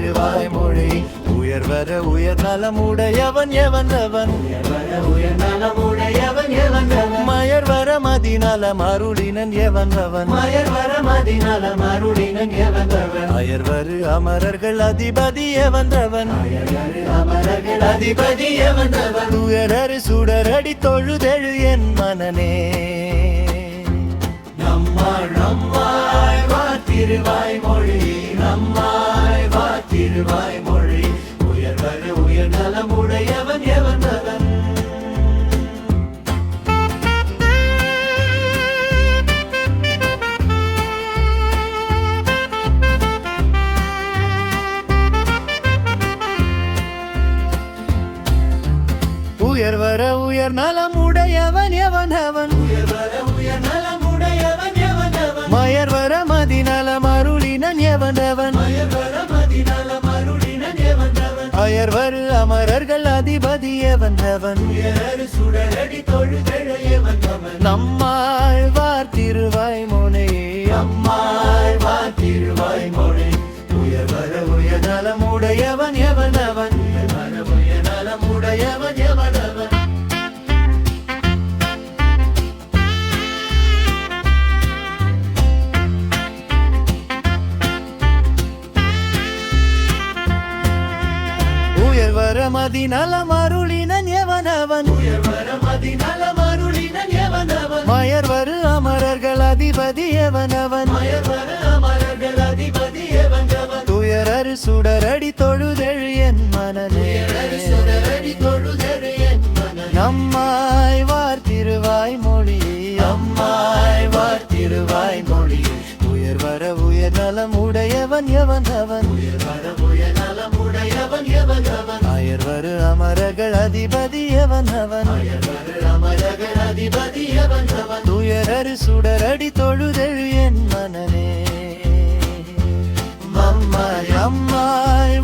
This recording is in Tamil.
திருவாய் மொழி உயர்வர உயர் நலமுடையவன் எவன்றவன் மயர்வர மதிநலம் அருளினன் எவன்றவன் அயர்வரு அமரர்கள் அதிபதி எவன்றவன் துயரரு சுடரடி தொழுதெழு என் மனனே நம்மாய் நம்மாய் வா திருவாய் மொழி நம்மாய் வா திருவாய் மொழி உயர்வரு உயர் நலமுடையவன் எவன்றவன் உயர்வர உயர் நலமுடையவன் எவனவன் மயர்வர மதிநலம் அருளினன் எவனவன் அயர்வரு அமரர்கள் அதிபதி எவனவன் நம்மாய் வார் திருவாய் மொழி அம்மாய் வார் திருவாய் மொழி உயர்வர உயர் நலமுடையவன் எவனவன் நலமுடையவன் எவனவன் உயர்வர மதிநலம் அருளினன் எவனவன் மயர்வரு அமரர்கள் அதிபதி எவனவன் துயரரு சுடரடி தொழுதெழு என் மனனே நம்மாய் வார் திருவாய் மொழி அம்மாய் வார் திருவாய் மொழி உயர்வர உயர் நலம் உடையவன் எவனவன் அயர்வரு அமரர்கள் அதிபதி எவனவன் துயரரு சுடரடி தொழுதெழு என் மனனே அம்மாய் அம்மாய்